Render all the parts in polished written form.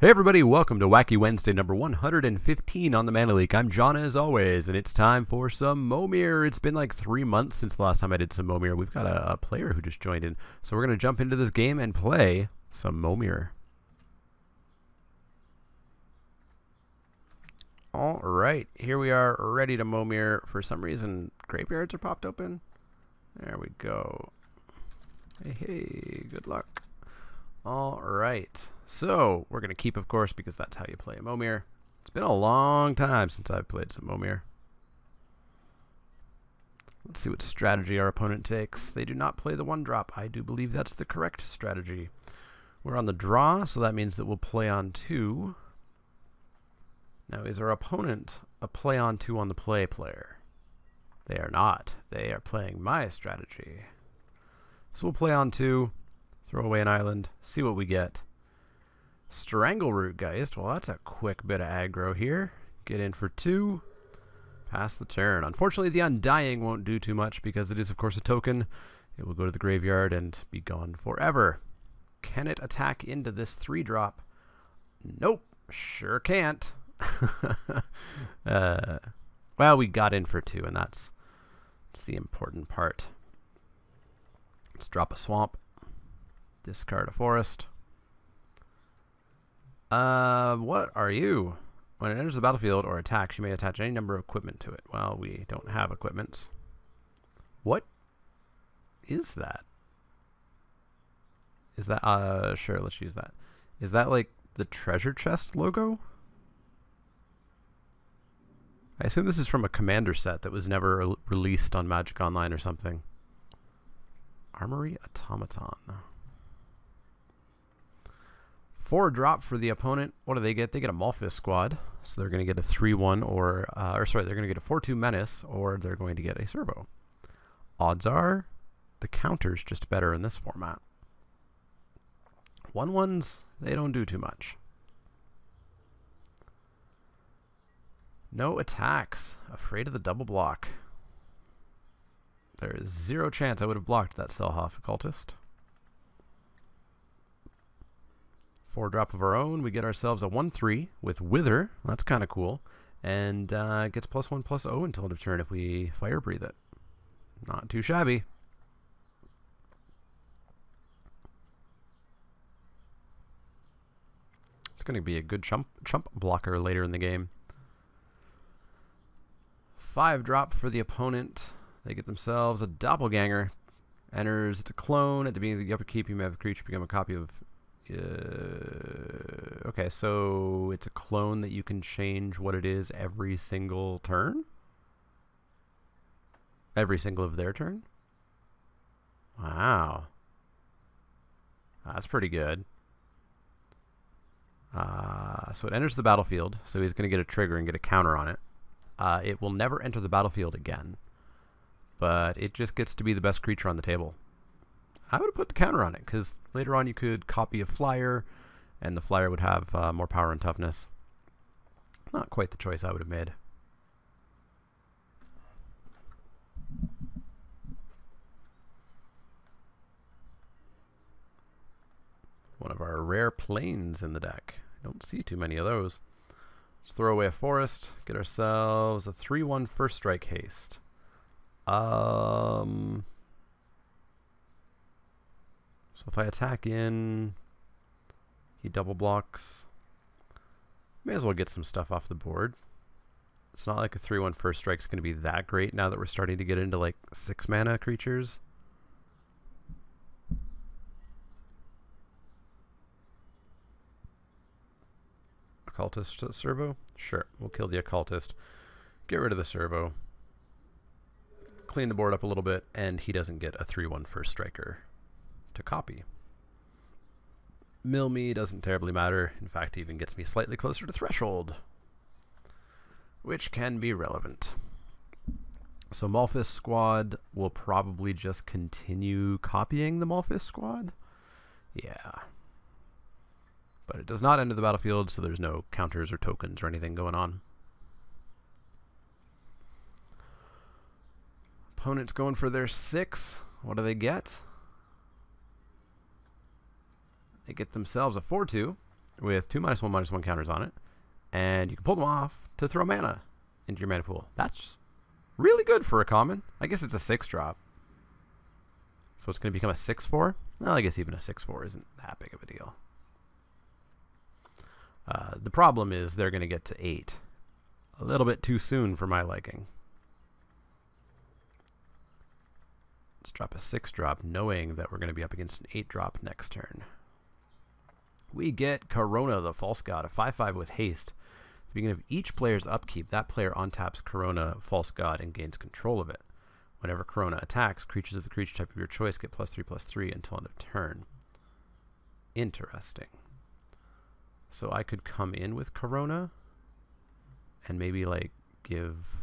Hey everybody, welcome to Wacky Wednesday number 115 on the Mana Leek. I'm John as always, and it's time for some Momir. It's been like 3 months since the last time I did some Momir. We've got a player who just joined in, so we're going to jump into this game and play some Momir. Alright, here we are ready to Momir. For some reason, graveyards are popped open. There we go. Hey, good luck. Alright, so we're going to keep, of course, because that's how you play a Momir. It's been a long time since I've played some Momir. Let's see what strategy our opponent takes. They do not play the 1-drop. I do believe that's the correct strategy. We're on the draw, so that means that we'll play on 2. Now, is our opponent a play on 2 on the play player? They are not. They are playing my strategy. So we'll play on 2. Throw away an island, see what we get. Strangleroot Geist. Well, that's a quick bit of aggro here. Get in for 2. Pass the turn. Unfortunately, the Undying won't do too much because it is, of course, a token. It will go to the graveyard and be gone forever. Can it attack into this 3-drop? Nope. Sure can't. Well, we got in for 2, and that's the important part. Let's drop a swamp. Discard a forest. What are you? When it enters the battlefield or attacks, you may attach any number of equipment to it. Well, we don't have equipments. What is that? Is that, sure, let's use that. Is that like the treasure chest logo? I assume this is from a commander set that was never released on Magic Online or something. Armory Automaton. 4-drop for the opponent. What do they get? They get a Malphus squad. So they're going to get a 3-1 or sorry, they're going to get a 4-2 menace, or they're going to get a servo. Odds are the counter's just better in this format. 1-1s, they don't do too much. No attacks. Afraid of the double block. There is 0 chance I would have blocked that Selhoff Occultist. 4-drop of our own. We get ourselves a 1-3 with Wither. That's kind of cool. And gets +1/+0 until end of turn if we fire breathe it. Not too shabby. It's going to be a good chump blocker later in the game. 5-drop for the opponent. They get themselves a Doppelganger. Enters, it's a clone. At the beginning of the upkeep, you may have the creature become a copy of... okay, so it's a clone that you can change what it is every single turn? Every single of their turn? Wow. That's pretty good. So it enters the battlefield, so he's going to get a trigger and get a counter on it. It will never enter the battlefield again, but it just gets to be the best creature on the table. I would have put the counter on it, because later on you could copy a flyer, and the flyer would have more power and toughness. Not quite the choice I would have made. One of our rare planes in the deck. I don't see too many of those. Let's throw away a forest, get ourselves a 3-1 first strike haste. So if I attack in, he double blocks. May as well get some stuff off the board. It's not like a 3-1 first strike is going to be that great now that we're starting to get into like 6-mana creatures. Occultist servo? Sure, we'll kill the occultist. Get rid of the servo. Clean the board up a little bit, and he doesn't get a 3-1 first striker to copy. Mill me doesn't terribly matter. In fact, even gets me slightly closer to threshold, which can be relevant. So Malphus squad will probably just continue copying the Malphus squad. Yeah. But it does not enter the battlefield, so there's no counters or tokens or anything going on. Opponent's going for their 6. What do they get? They get themselves a 4-2. with 2/1/1 counters on it, and you can pull them off to throw mana into your mana pool. That's really good for a common. I guess it's a 6-drop. So it's going to become a 6/4? Well, I guess even a 6/4 isn't that big of a deal. The problem is they're going to get to 8. A little bit too soon for my liking. Let's drop a 6-drop, knowing that we're going to be up against an 8-drop next turn. We get Corona, the False God, a 5/5 with haste. At the beginning of each player's upkeep, that player untaps Corona, False God, and gains control of it. Whenever Corona attacks, creatures of the creature type of your choice get +3/+3 until end of turn. Interesting. So I could come in with Corona and maybe like give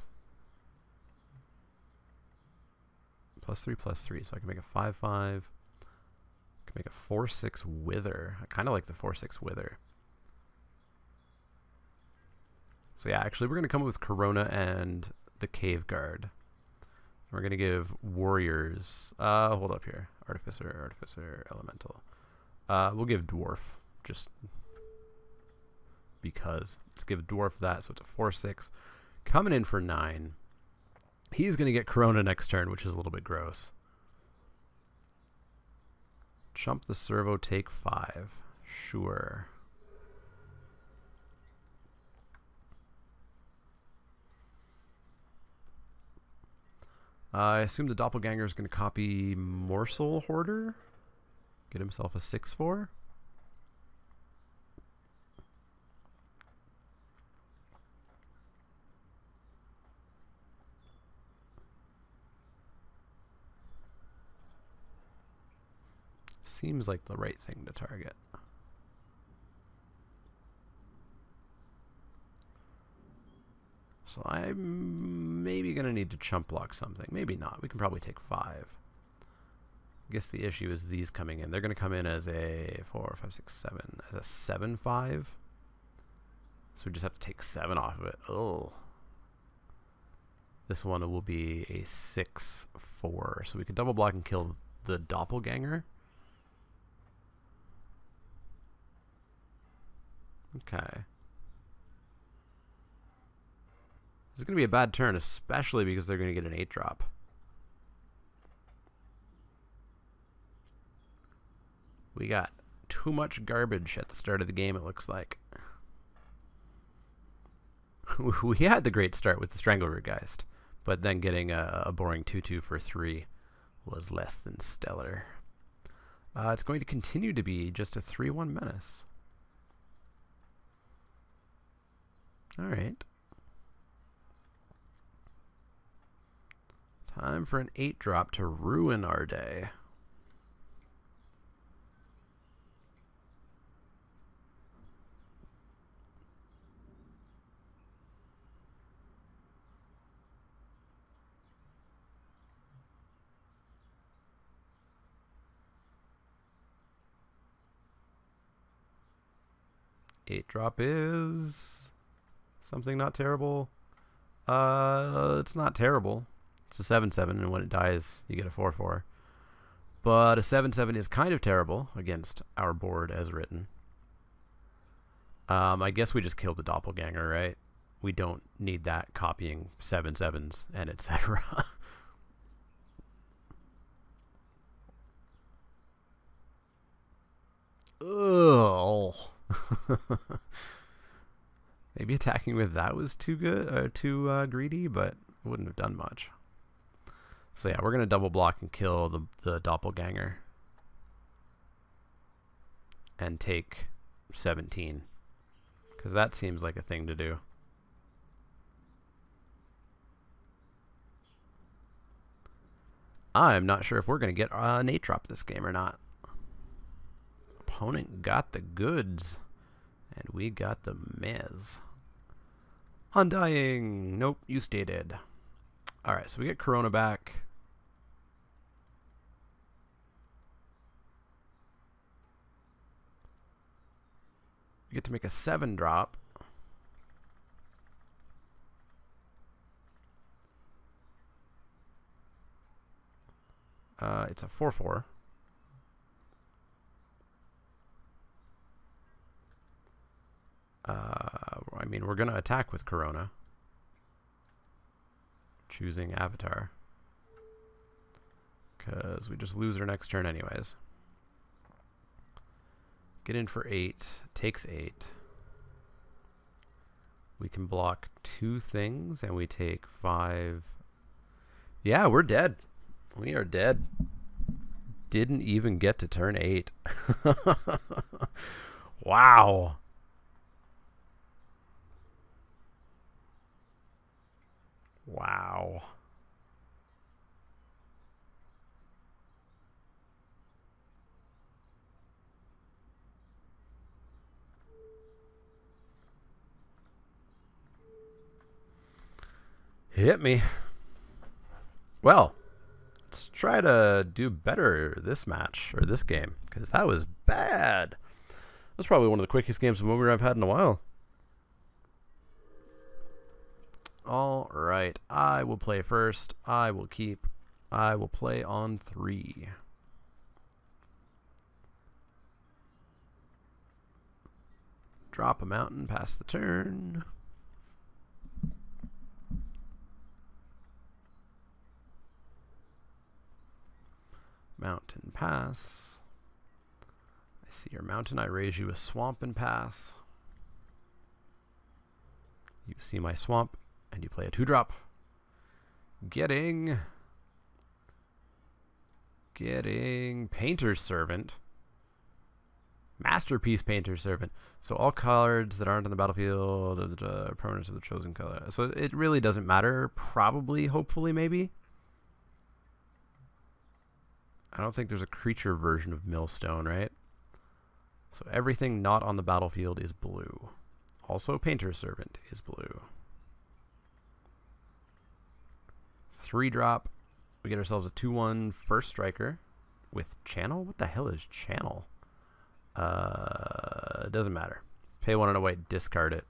+3/+3. So I can make a 5/5. I can make a 4/6 Wither. I kind of like the 4/6 Wither. So yeah, actually we're going to come up with Corona and the Cave Guard. We're going to give Warriors, hold up here, Artificer, Elemental. We'll give Dwarf, just because. Let's give Dwarf that, so it's a 4/6. Coming in for 9. He's going to get Corona next turn, which is a little bit gross. Chump the Servo, take 5. Sure. I assume the Doppelganger is going to copy Morsel Hoarder. Get himself a 6/4. Seems like the right thing to target. So I'm maybe going to need to chump block something. Maybe not. We can probably take 5. I guess the issue is these coming in. They're going to come in as a 4, 5, 6, 7. As a 7/5. So we just have to take 7 off of it. Oh. This one will be a 6/4. So we could double block and kill the Doppelganger. Okay. It's going to be a bad turn, especially because they're going to get an 8-drop. We got too much garbage at the start of the game, it looks like. We had the great start with the Stranglergeist, but then getting a boring 2/2 for 3 was less than stellar. It's going to continue to be just a 3/1 menace. Alright. Time for an 8-drop to ruin our day. Eight-drop is something not terrible. It's not terrible. It's a 7/7, and when it dies, you get a 4/4. But a 7/7 is kind of terrible against our board as written. I guess we just killed the Doppelganger, right? We don't need that copying 7/7s and etc. Ugh. Maybe attacking with that was too good, or too greedy, but it wouldn't have done much. So yeah, we're going to double block and kill the Doppelganger. And take 17. Because that seems like a thing to do. I'm not sure if we're going to get an 8-drop this game or not. Opponent got the goods. And we got the mez. Undying. Nope, you stated. Alright, so we get Corona back. We get to make a 7-drop. It's a 4/4. I mean, we're going to attack with Corona. Choosing Avatar. Because we just lose our next turn anyways. Get in for 8. Takes 8. We can block 2 things, and we take 5. Yeah, we're dead. We are dead. Didn't even get to turn 8. Wow. Wow. Hit me. Well, let's try to do better this match, or this game, because that was bad. That's probably one of the quickest games of Momir I've had in a while. Alright, I will play first. I will keep. I will play on 3. Drop a mountain, pass the turn. Mountain, pass. I see your mountain, I raise you a swamp and pass. You see my swamp, and you play a 2-drop. Getting Painter's Servant. Masterpiece Painter's Servant. So all cards that aren't on the battlefield are permanents of the chosen color. So it really doesn't matter, probably, hopefully, maybe. I don't think there's a creature version of Millstone, right? So everything not on the battlefield is blue. Also, Painter's Servant is blue. 3-drop. We get ourselves a 2/1 first striker with Channel. What the hell is Channel? It doesn't matter. Pay 1 and a white, discard it.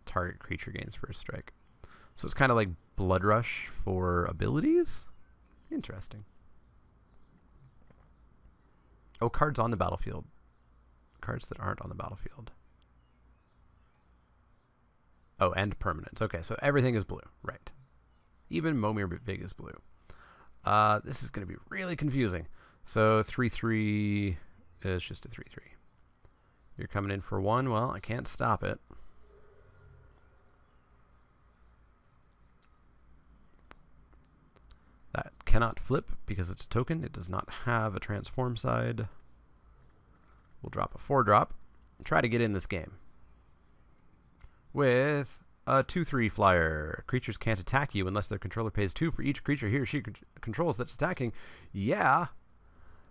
Target creature gains first strike. So it's kind of like Blood Rush for abilities? Interesting. Oh, cards on the battlefield. Cards that aren't on the battlefield. Oh, and permanents. Okay, so everything is blue. Right. Even Momir Big is blue. This is going to be really confusing. So 3/3 is just a 3/3. You're coming in for 1. Well, I can't stop it. That cannot flip because it's a token. It does not have a transform side. We'll drop a 4-drop and try to get in this game with a 2/3 flyer. Creatures can't attack you unless their controller pays 2 for each creature he or she controls that's attacking. Yeah,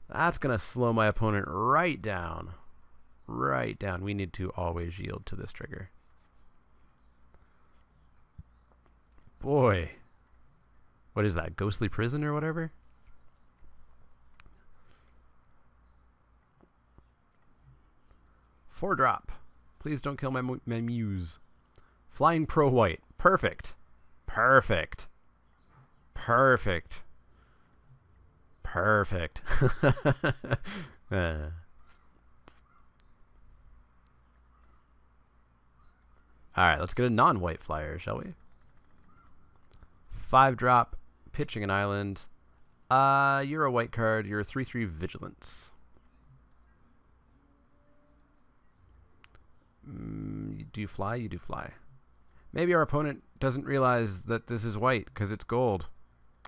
that's going to slow my opponent right down. Right down. We need to always yield to this trigger. Boy. What is that? Ghostly Prison or whatever? Four-drop. Please don't kill my muse. Flying Pro White. Perfect. Perfect. Perfect. Perfect. Alright, let's get a non-white flyer, shall we? 5-drop. Pitching an island. You're a white card. You're a 3/3 Vigilance. Do you fly? You do fly. Maybe our opponent doesn't realize that this is white because it's gold.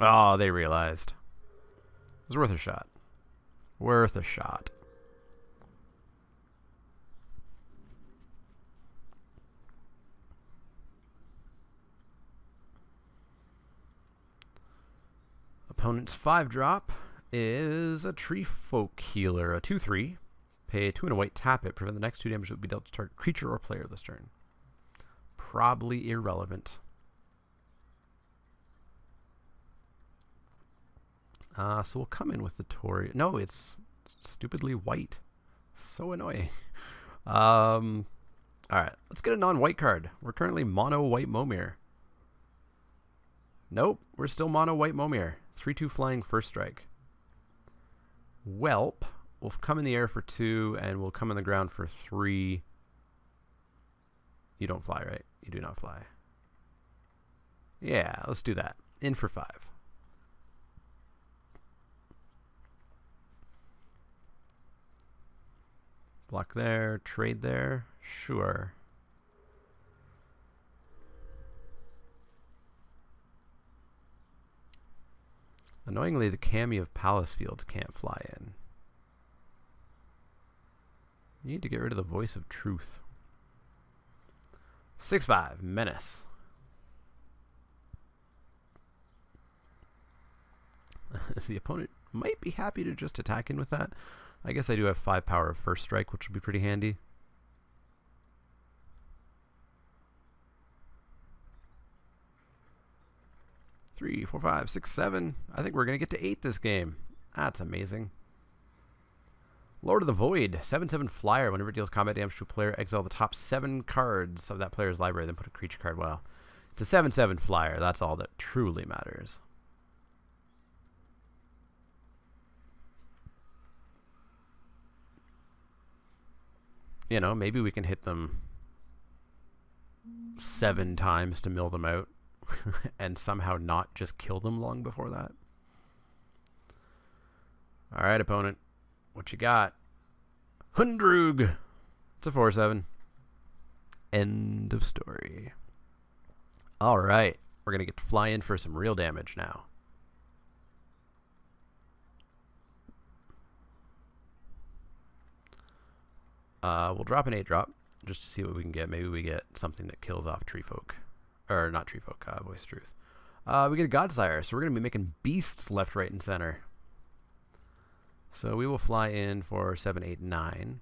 Oh, they realized. It was worth a shot. Worth a shot. Opponent's 5-drop is a Tree Folk Healer, a 2/3. Pay 2 and a white, tap it. Prevent the next 2 damage that will be dealt to target creature or player this turn. Probably irrelevant. So we'll come in with the Tory. No, it's stupidly white. So annoying. Alright, let's get a non-white card. We're currently mono white Momir. Nope, we're still mono white Momir. 3/2 flying first strike. Whelp. We'll come in the air for 2, and we'll come in the ground for 3. You don't fly, right? You do not fly. Yeah, let's do that. In for 5. Block there, trade there. Sure. Annoyingly, the Kami of Palace Fields can't fly in. You need to get rid of the Voice of Truth. 6/5, Menace. The opponent might be happy to just attack in with that. I guess I do have 5 power of First Strike, which would be pretty handy. Three, 4, 5, 6, 7. I think we're going to get to 8 this game. That's amazing. Lord of the Void, 7/7 flyer. Whenever it deals combat damage to a player, exile the top 7 cards of that player's library, then put a creature card. Well, it's a 7/7 flyer. That's all that truly matters. You know, maybe we can hit them 7 times to mill them out and somehow not just kill them long before that. All right, opponent. What you got? Hundrug. It's a 4/7. End of story. All right. We're going to get to fly in for some real damage now. We'll drop an 8-drop just to see what we can get. Maybe we get something that kills off Tree Folk. Or not Tree Folk, Voice of Truth. We get a Godsire, so we're going to be making beasts left, right, and center. So we will fly in for 7, 8, 9.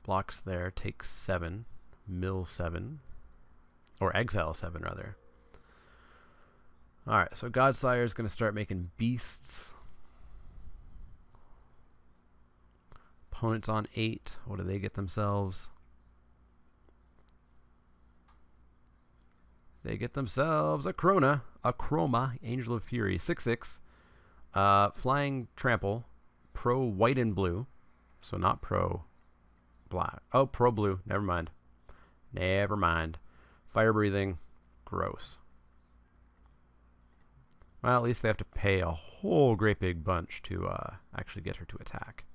Blocks there, takes 7, mill 7. Or exile 7, rather. Alright, so Godsire is going to start making beasts. Opponent's on 8. What do they get themselves? They get themselves a Chroma, Angel of Fury, 6/6. Flying Trample, pro white and blue. So not pro black. Oh, pro blue. Never mind. Never mind. Fire breathing. Gross. Well, at least they have to pay a whole great big bunch to actually get her to attack.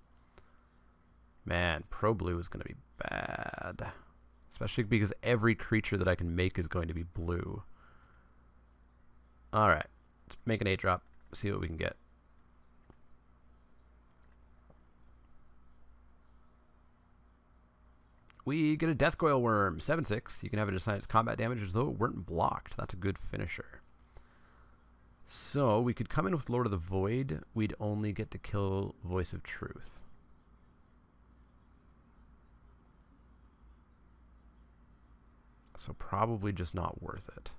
Man, pro blue is going to be bad. Especially because every creature that I can make is going to be blue. Alright. Let's make an 8-drop. See what we can get. We get a Death Coil Worm. 7/6. You can have it assign its combat damage as though it weren't blocked. That's a good finisher. So, we could come in with Lord of the Void. We'd only get to kill Voice of Truth. So probably just not worth it.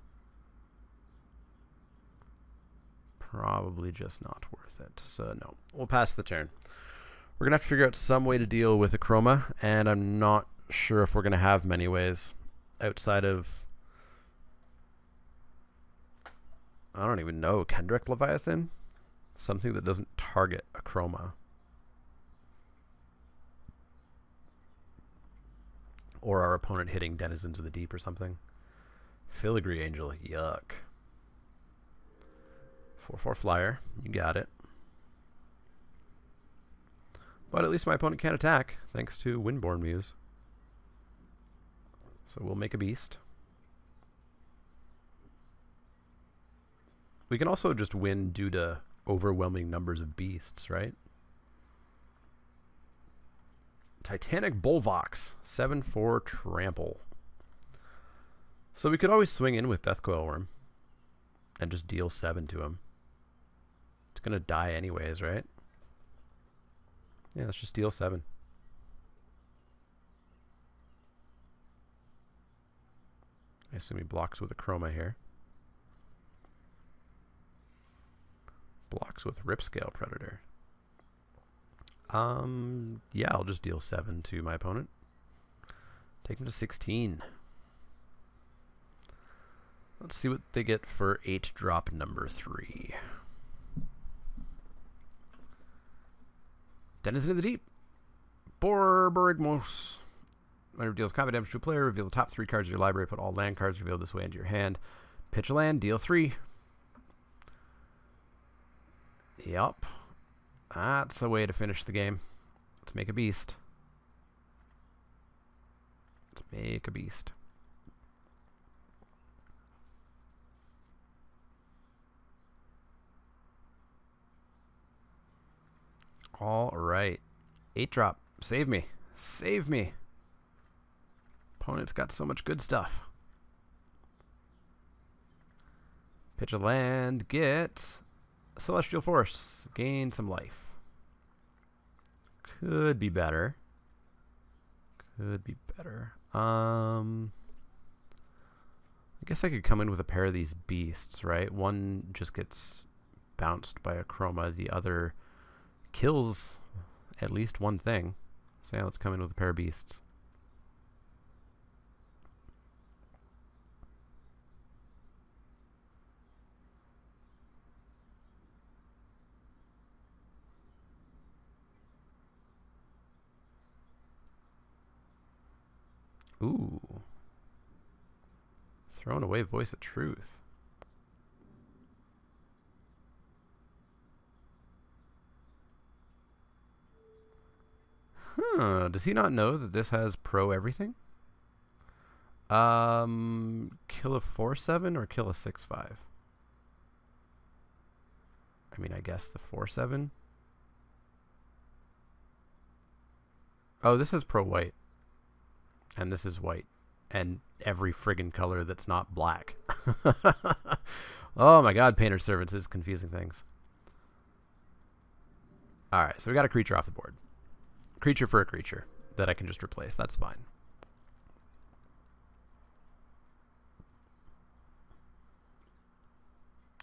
Probably just not worth it. So no, we'll pass the turn. We're going to have to figure out some way to deal with a Chroma, and I'm not sure if we're going to have many ways outside of, I don't even know, Kendrick Leviathan? Something that doesn't target a Chroma. Or our opponent hitting Denizens of the Deep or something. Filigree Angel, yuck. 4/4 flyer, you got it. But at least my opponent can't attack, thanks to Windborn Muse. So we'll make a beast. We can also just win due to overwhelming numbers of beasts, right? Titanic Bullvox, 7/4 trample. So we could always swing in with Death Coil Worm and just deal 7 to him. It's going to die anyways, right? Yeah, let's just deal 7. I assume he blocks with a Chroma here. Blocks with Ripscale Predator. Yeah, I'll just deal 7 to my opponent. Take him to 16. Let's see what they get for 8-drop number 3. Denizen of the Deep. Borborygmos. When it reveals combat damage to a player, reveal the top 3 cards of your library, put all land cards revealed this way into your hand. Pitch a land, deal 3. Yup. That's a way to finish the game. Let's make a beast. Let's make a beast. All right. 8-drop. Save me. Save me. Opponent's got so much good stuff. Pitch a land. Get Celestial Force. Gain some life. Could be better. Could be better. I guess I could come in with a pair of these beasts, right? One just gets bounced by a chroma. The other kills at least one thing. So yeah, let's come in with a pair of beasts. Ooh. Throwing away Voice of Truth. Huh. Does he not know that this has pro everything? Kill a 4/7 or kill a 6/5? I mean, I guess the 4/7. Oh, this has pro white. And this is white. And every friggin' color that's not black. Oh my god, Painter Servants is confusing things. Alright, so we got a creature off the board. Creature for a creature that I can just replace. That's fine.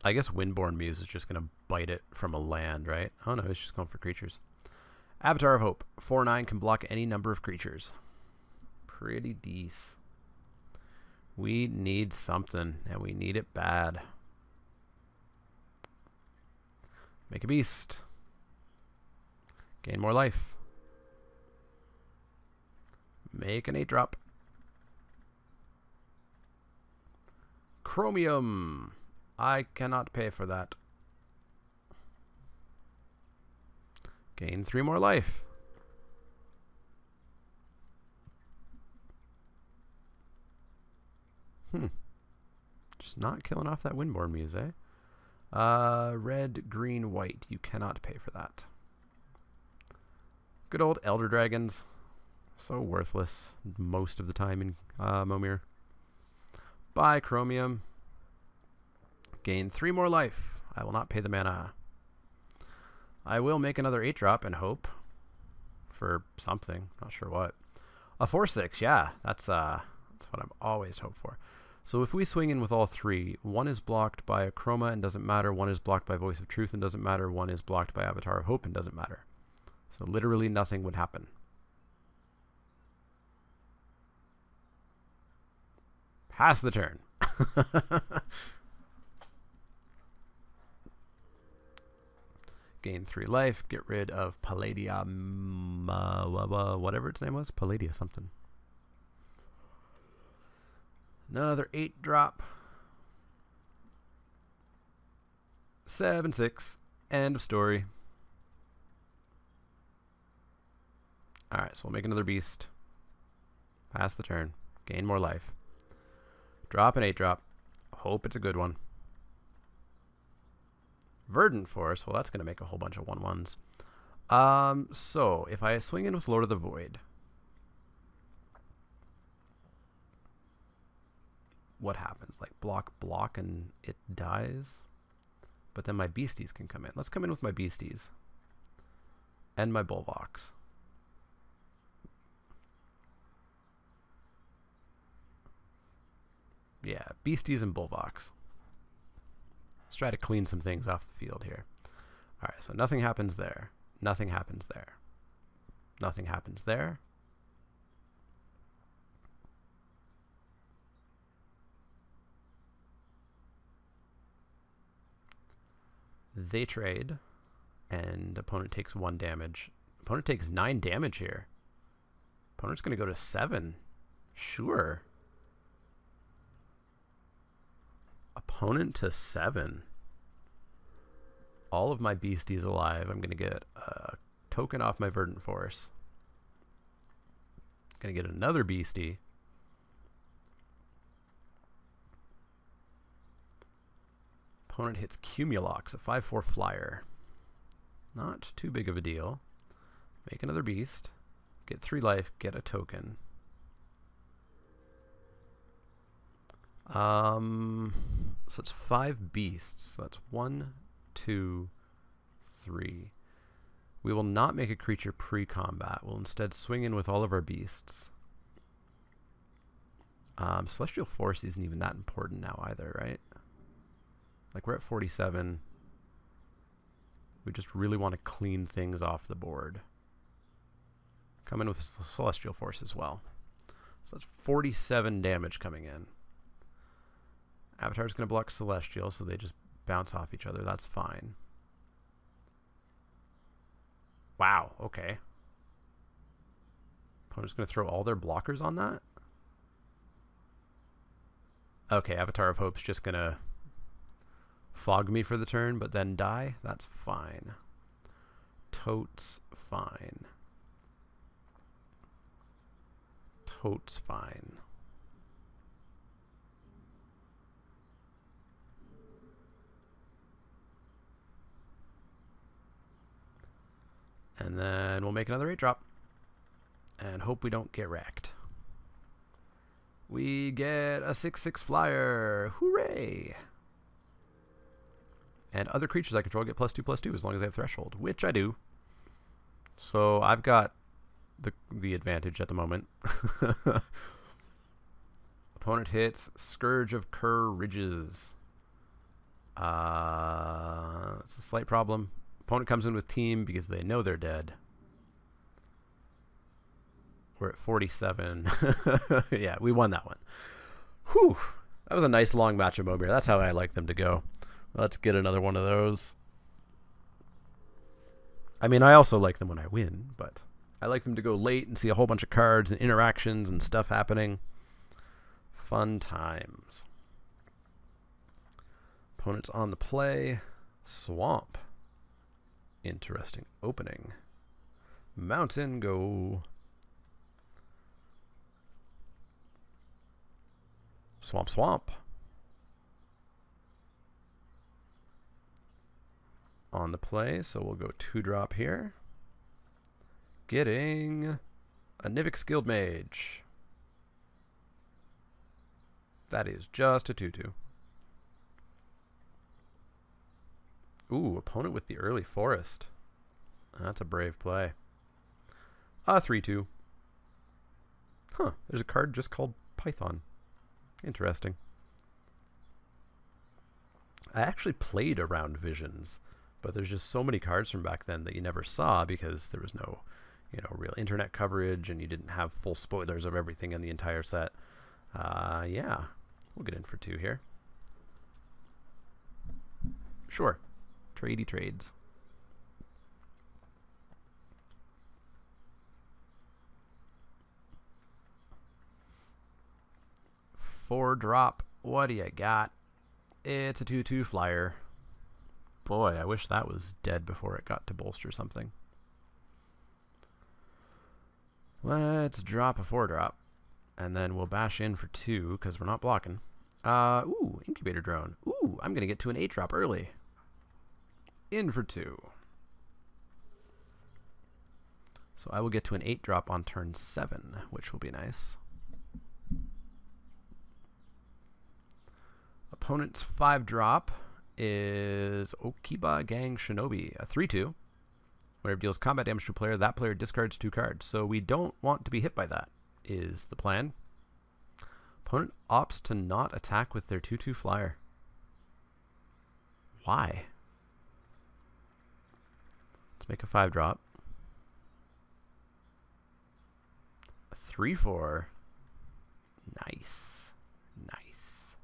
I guess Windborn Muse is just going to bite it from a land, right? Oh no, it's just going for creatures. Avatar of Hope. 4/9 can block any number of creatures. Pretty decent. We need something, and we need it bad. Make a beast. Gain more life. Make an 8-drop. Chromium. I cannot pay for that. Gain 3 more life. Just not killing off that Windborn Muse, eh? Red, green, white. You cannot pay for that. Good old Elder Dragons. So worthless most of the time in Momir. Buy Chromium. Gain 3 more life. I will not pay the mana. I will make another 8-drop and hope for something. Not sure what. A 4/6. Yeah, that's what I'm always hope for. So if we swing in with all 3, one is blocked by a chroma and doesn't matter. One is blocked by Voice of Truth and doesn't matter. One is blocked by Avatar of Hope and doesn't matter. So literally nothing would happen. Pass the turn. Gain 3 life. Get rid of Palladium, whatever its name was. Palladia something. Another 8-drop. 7/6. End of story. Alright, so we'll make another beast. Pass the turn. Gain more life. Drop an 8-drop. Hope it's a good one. Verdant Force. Well, that's going to make a whole bunch of 1/1s. So, if I swing in with Lord of the Void, what happens? Like, block, and it dies? But then my beasties can come in. Let's come in with my beasties. And my Bulvox. Yeah, beasties and Bulvox. Let's try to clean some things off the field here. Alright, so nothing happens there. Nothing happens there. Nothing happens there. They trade, and opponent takes 1 damage. Opponent takes 9 damage here. Opponent's going to go to 7. Sure. Opponent to 7. All of my beasties alive. I'm going to get a token off my Verdant Force. Going to get another beastie. Opponent hits Cumulox, a 5/4 flyer. Not too big of a deal. Make another beast. Get 3 life, get a token. So it's 5 beasts. That's 1, 2, 3. We will not make a creature pre-combat. We'll instead swing in with all of our beasts. Celestial Force isn't even that important now either, right? Like, we're at 47. We just really want to clean things off the board. Come in with Celestial Force as well. So that's 47 damage coming in. Avatar's going to block Celestial, so they just bounce off each other. That's fine. Wow, okay. Opponent's going to throw all their blockers on that? Okay, Avatar of Hope's just going to fog me for the turn, but then die? That's fine. Totes fine. Totes fine. And then we'll make another 8-drop. And hope we don't get wrecked. We get a 6/6 flyer. Hooray! And other creatures I control get +2/+2 as long as they have threshold, which I do. So I've got the advantage at the moment. Opponent hits Scourge of Kerr Ridges. It's a slight problem. Opponent comes in with team because they know they're dead. We're at 47. Yeah, we won that one. Whew. That was a nice long match of Momir. That's how I like them to go. Let's get another one of those. I mean, I also like them when I win, but I like them to go late and see a whole bunch of cards and interactions and stuff happening. Fun times. Opponent's on the play. Swamp. Interesting opening. Mountain, go. Swamp, swamp. On the play, so we'll go 2-drop here. Getting a Nivix Skilled Mage. That is just a 2/2. Ooh, opponent with the early forest. That's a brave play. A 3/2. Huh, there's a card just called Python. Interesting. I actually played around Visions, but there's just so many cards from back then that you never saw because there was no, real internet coverage and you didn't have full spoilers of everything in the entire set. Yeah, we'll get in for 2 here. Sure. Tradey trades. Four-drop. What do you got? It's a 2/2 flyer. Boy, I wish that was dead before it got to bolster something. Let's drop a 4-drop. And then we'll bash in for 2 because we're not blocking. Ooh, Incubator Drone. Ooh, I'm going to get to an 8-drop early. In for 2. So I will get to an 8-drop on turn 7, which will be nice. Opponent's 5-drop is Okiba Gang Shinobi, a 3/2. Whenever it deals combat damage to a player, that player discards 2 cards. So we don't want to be hit by that, is the plan. Opponent opts to not attack with their 2/2 flyer. Why? Let's make a 5-drop. A 3/4. Nice. Nice.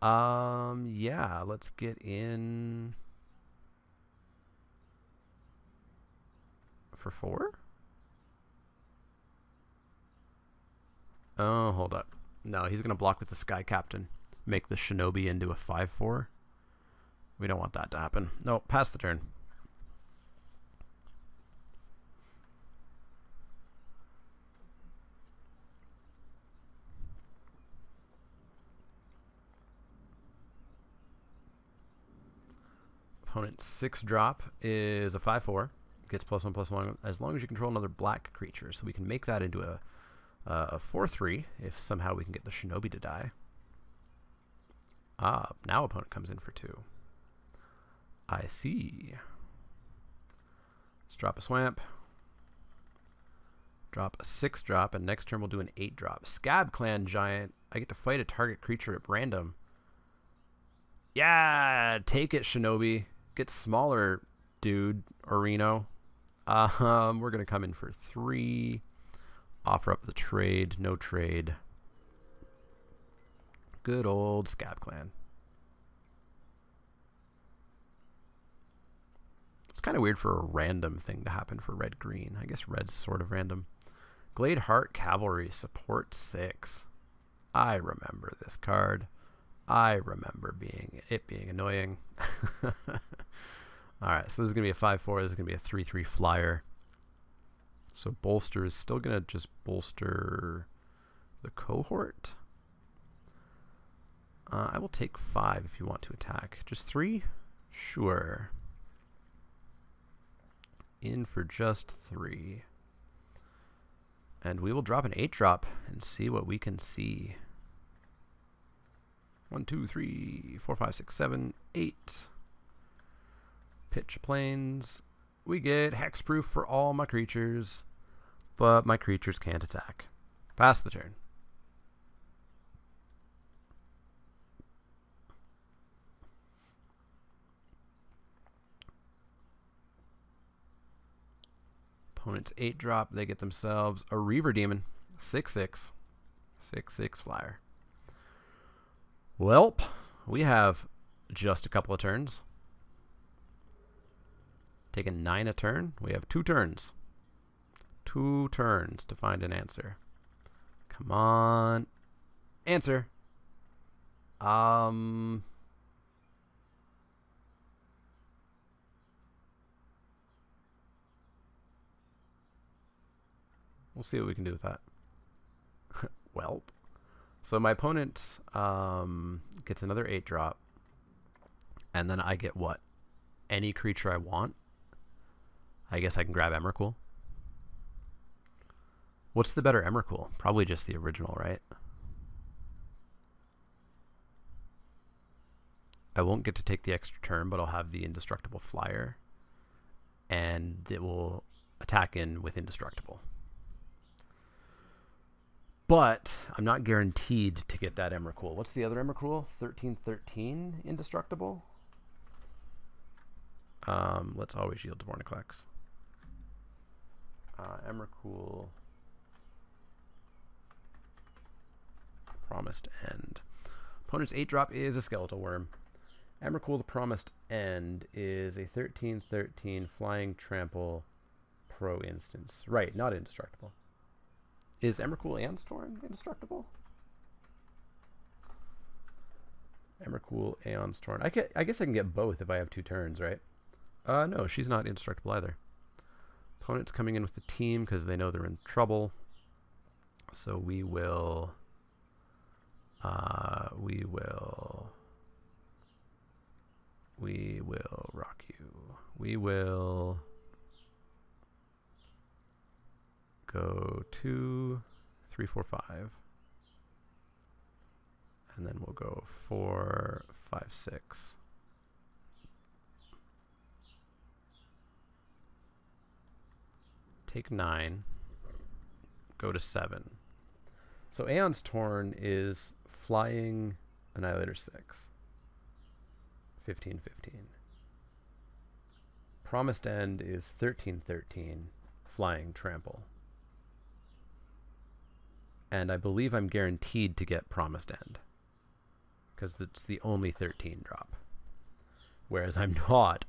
Yeah, let's get in for 4. Oh, hold up. No, he's going to block with the Sky Captain. Make the Shinobi into a 5/4. We don't want that to happen. No, pass the turn. Opponent's 6-drop is a 5/4. Gets +1/+1 as long as you control another black creature. So we can make that into a 4/3 if somehow we can get the Shinobi to die. Ah, now opponent comes in for 2. I see. Let's drop a Swamp. Drop a 6-drop, and next turn we'll do an 8-drop. Scab Clan Giant. I get to fight a target creature at random. Yeah, take it, Shinobi. Get smaller, dude, or Reno. We're going to come in for 3. Offer up the trade. No trade. Good old Scab Clan. It's kind of weird for a random thing to happen for red-green. I guess red's sort of random. Glade Heart Cavalry, support 6. I remember this card. I remember it being annoying. Alright, so this is going to be a 5/4. This is going to be a 3/3 flyer. So bolster is still going to just bolster the cohort. I will take 5 if you want to attack. Just 3? Sure. In for just 3. And we will drop an 8-drop and see what we can see. 1, 2, 3, 4, 5, 6, 7, 8. Pitch planes. We get hexproof for all my creatures, but my creatures can't attack. Pass the turn. Opponent's 8-drop. They get themselves a Reaver Demon. 6/6. 6/6 flyer. Welp, we have just a couple of turns. Taking 9 a turn. We have 2 turns. 2 turns to find an answer. Come on. Answer. We'll see what we can do with that. Welp. So my opponent gets another 8-drop. And then I get what? Any creature I want? I guess I can grab Emrakul. What's the better Emrakul? Probably just the original, right? I won't get to take the extra turn, but I'll have the indestructible flyer. And it will attack in with indestructible. But I'm not guaranteed to get that Emrakul. What's the other Emrakul? 13/13 indestructible? Let's always yield to Vorniclex. Emrakul. Promised End. Opponent's 8-drop is a Skeletal Worm. Emrakul, the Promised End, is a 13/13 flying trample pro instance. Right, not indestructible. Is Emrakul Aeon's Torn indestructible? Emrakul, Aeon's Torn. I guess I can get both if I have 2 turns, right? No, she's not indestructible either. Opponent's coming in with the team because they know they're in trouble. So we will rock you. We will go 2, 3, 4, 5. And then we'll go 4, 5, 6. Take 9. Go to 7. So Aeon's Torn is flying Annihilator 6. 15/15. Promised End is 13/13 flying trample. And I believe I'm guaranteed to get Promised End, because it's the only 13-drop. Whereas I'm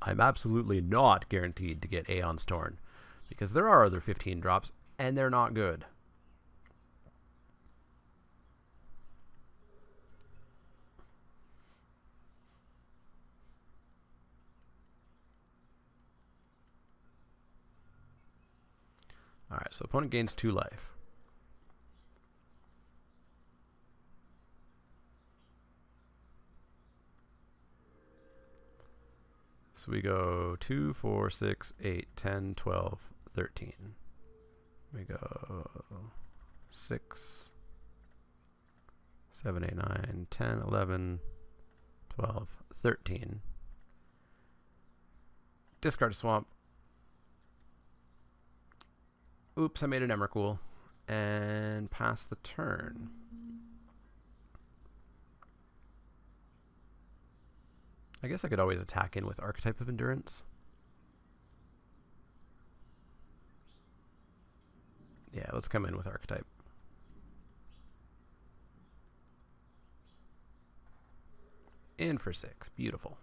absolutely not guaranteed to get Aeon's Torn, because there are other 15-drops, and they're not good. Alright, so opponent gains 2 life. So we go 2, 4, 6, 8, 10, 12, 13. We go 6, 7, 8, 9, 10, 11, 12, 13. Discard a swamp. Oops, I made an Emrakul. And pass the turn. I guess I could always attack in with Archetype of Endurance. Yeah, let's come in with Archetype. In for 6. Beautiful.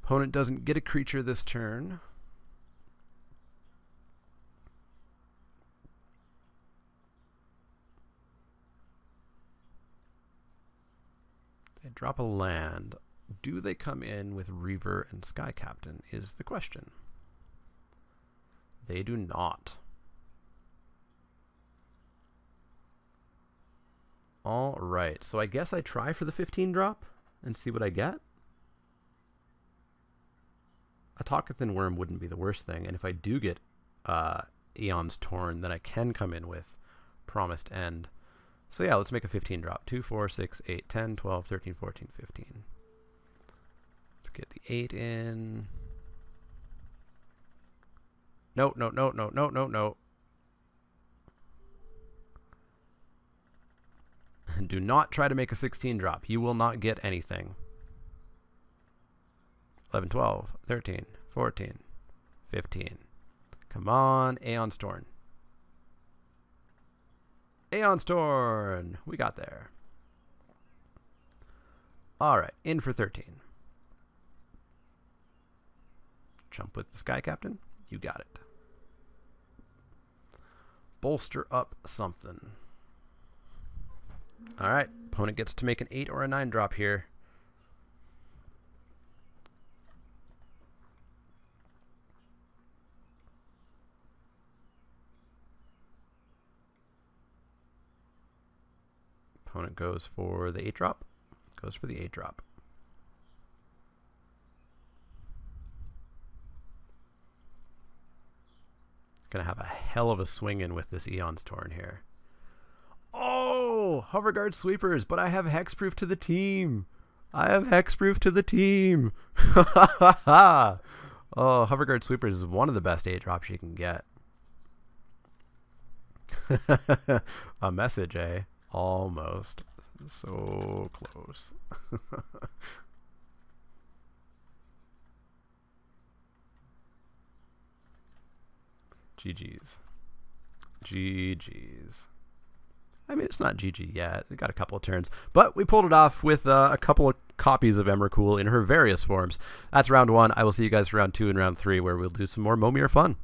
Opponent doesn't get a creature this turn. They drop a land. Do they come in with Reaver and Sky Captain is the question. They do not. All right, so I guess I try for the 15 drop and see what I get. A Tokathan Worm wouldn't be the worst thing, and if I do get Aeon's Torn, then I can come in with Promised End. So yeah, let's make a 15 drop. 2, 4, 6, 8, 10, 12, 13, 14, 15. Let's get the 8 in. No, no, no, no, no, no, no. Do not try to make a 16 drop. You will not get anything. 11, 12, 13, 14, 15. Come on, Aeon's Torn. Aeon's Torn! We got there. Alright, in for 13. Jump with the Sky Captain. You got it. Bolster up something. Alright, opponent gets to make an 8 or a 9 drop here. Opponent goes for the 8 drop. Goes for the 8 drop. Gonna have a hell of a swing in with this Aeon's Torn here. Oh, Hoverguard Sweepers, but I have Hexproof to the team. I have Hexproof to the team. Oh, Hoverguard Sweepers is one of the best 8 drops you can get. A message, eh? Almost. So close. GG's. GG's. I mean, it's not GG yet. We got a couple of turns. But we pulled it off with a couple of copies of Emrakul in her various forms. That's round 1. I will see you guys for round 2 and round 3, where we'll do some more Momir fun.